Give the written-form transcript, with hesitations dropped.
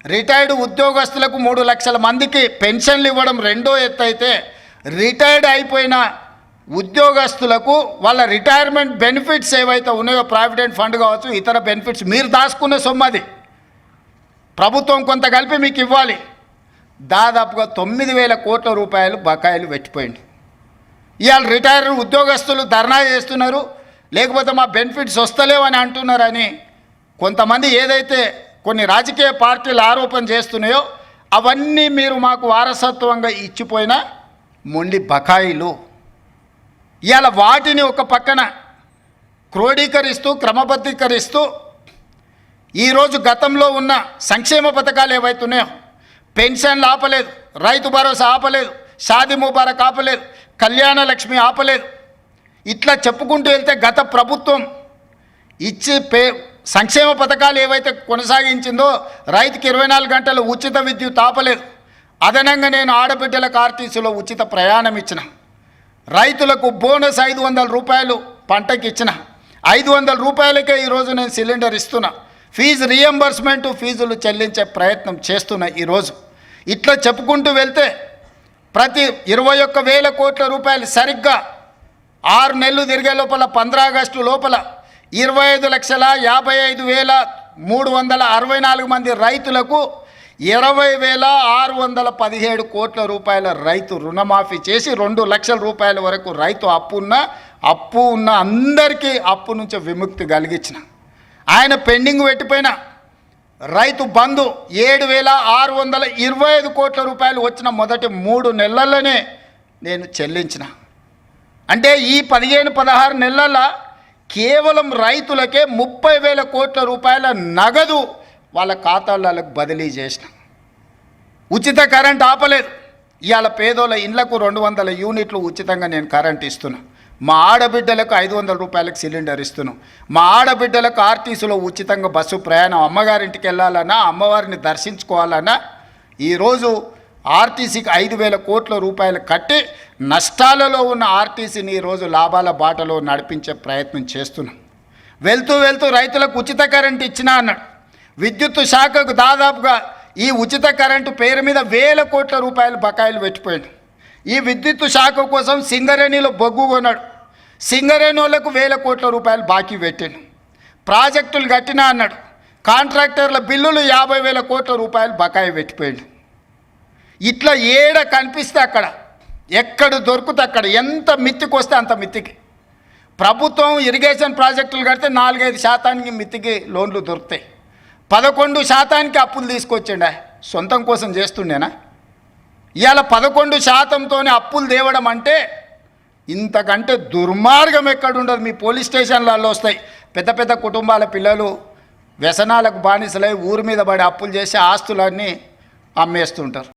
Retired ఉద్యోగస్తులకు 3 లక్షల మందికి పెన్షన్లు ఇవ్వడం రెండో ఎత్తు అయితే, రిటైర్డ్ అయిపోయిన ఉద్యోగస్తులకు వాళ్ళ రిటైర్మెంట్ బెనిఫిట్స్ ఏవైతే ఉన్నాయో ప్రావిడెంట్ ఫండ్ కావచ్చు, ఇతర బెనిఫిట్స్ మీరు దాచుకున్న సొమ్మది ప్రభుత్వం కొంత కలిపి మీకు ఇవ్వాలి. దాదాపుగా 9,000 కోట్ల రూపాయలు బకాయిలు పెట్టిపోయింది. ఇవాళ రిటైర్ ఉద్యోగస్తులు ధర్నా చేస్తున్నారు, లేకపోతే మా బెనిఫిట్స్ వస్తలేవని అంటున్నారని కొంతమంది ఏదైతే కొన్ని రాజకీయ పార్టీలు ఆరోపణ చేస్తున్నాయో అవన్నీ మీరు మాకు వారసత్వంగా ఇచ్చిపోయిన మొండి బకాయిలు. ఇవాళ వాటిని ఒక పక్కన క్రోడీకరిస్తూ క్రమబద్ధీకరిస్తూ ఈరోజు గతంలో ఉన్న సంక్షేమ పథకాలు ఏవైతున్నాయో పెన్షన్లు ఆపలేదు, రైతు భరోసా ఆపలేదు, షాదీ ముబారక్ ఆపలేదు, కళ్యాణ లక్ష్మి ఆపలేదు. ఇట్లా చెప్పుకుంటూ వెళ్తే గత ప్రభుత్వం ఇచ్చి సంక్షేమ పథకాలు ఏవైతే కొనసాగించిందో రైతుకి 24 గంటలు ఉచిత విద్యుత్ ఆపలేదు. అదనంగా నేను ఆడబిడ్డలకు ఆర్టీసీలో ఉచిత ప్రయాణం ఇచ్చిన, రైతులకు బోనస్ 500 రూపాయలు పంటకి ఇచ్చిన, 500 రూపాయలకే ఈరోజు నేను సిలిండర్ ఇస్తున్నా, ఫీజు రీఎంబర్స్మెంట్ ఫీజులు చెల్లించే ప్రయత్నం చేస్తున్నా. ఈరోజు ఇట్లా చెప్పుకుంటూ వెళ్తే ప్రతి 21,000 కోట్ల రూపాయలు సరిగ్గా 6 నెలలు తిరిగే లోపల 15 ఆగస్టు లోపల 25,55,364 మంది రైతులకు 20,617 కోట్ల రూపాయల రైతు రుణమాఫీ చేసి 2 లక్షల రూపాయల వరకు రైతు అప్పు ఉన్న అందరికీ అప్పు నుంచి విముక్తి కలిగించిన. ఆయన పెండింగ్ పెట్టిపోయిన రైతు బంధు 7,625 కోట్ల రూపాయలు వచ్చిన మొదటి 3 నెలల్లోనే నేను చెల్లించిన. అంటే ఈ 15-16 నెలల కేవలం రైతులకే 30,000 కోట్ల రూపాయల నగదు వాళ్ళ ఖాతాలకు బదిలీ చేసిన. ఉచిత కరెంట్ ఆపలేదు. ఇవాళ పేదోళ్ళ ఇళ్లకు 200 యూనిట్లు ఉచితంగా నేను కరెంట్ ఇస్తున్నా. మా ఆడబిడ్డలకు 500 రూపాయలకు సిలిండర్ ఇస్తున్నాం. మా ఆడబిడ్డలకు ఆర్టీసీలో ఉచితంగా బస్సు ప్రయాణం, అమ్మగారింటికి వెళ్ళాలన్నా అమ్మవారిని దర్శించుకోవాలన్నా ఈరోజు ఆర్టీసీకి 5,000 కోట్ల రూపాయలు కట్టి నష్టాలలో ఉన్న ఆర్టీసీని ఈరోజు లాభాల బాటలో నడిపించే ప్రయత్నం చేస్తున్నాం. వెళ్తూ రైతులకు ఉచిత కరెంటు ఇచ్చినా అన్నాడు. విద్యుత్ శాఖకు దాదాపుగా ఈ ఉచిత కరెంటు పేరు మీద 1,000 కోట్ల రూపాయలు బకాయిలు పెట్టిపోయాడు. ఈ విద్యుత్ శాఖ కోసం సింగరేణిలో బొగ్గు కొన్నాడు. సింగరేణి వాళ్ళకు 1,000 కోట్ల రూపాయలు బాకీ పెట్టాను. ప్రాజెక్టులు కట్టినా అన్నాడు. కాంట్రాక్టర్ల బిల్లులు 50,000 కోట్ల రూపాయలు బకాయి పెట్టిపోయాడు. ఇట్లా ఏడ కనిపిస్తే అక్కడ, ఎక్కడ దొరికితే అక్కడ, ఎంత మిత్తికి వస్తే అంత మిత్తికి ప్రభుత్వం ఇరిగేషన్ ప్రాజెక్టులు కడితే 4-5% మిత్తికి లోన్లు దొరుకుతాయి. 11% అప్పులు తీసుకొచ్చిండా, సొంతం కోసం చేస్తుండేనా? ఇవాళ 11%తోనే అప్పులు తేవడం అంటే ఇంతకంటే దుర్మార్గం ఎక్కడుండదు. మీ పోలీస్ స్టేషన్లలో వస్తాయి. పెద్ద కుటుంబాల పిల్లలు వ్యసనాలకు బానిసలై ఊరి మీద పడి అప్పులు చేసి ఆస్తులన్నీ అమ్మేస్తుంటారు.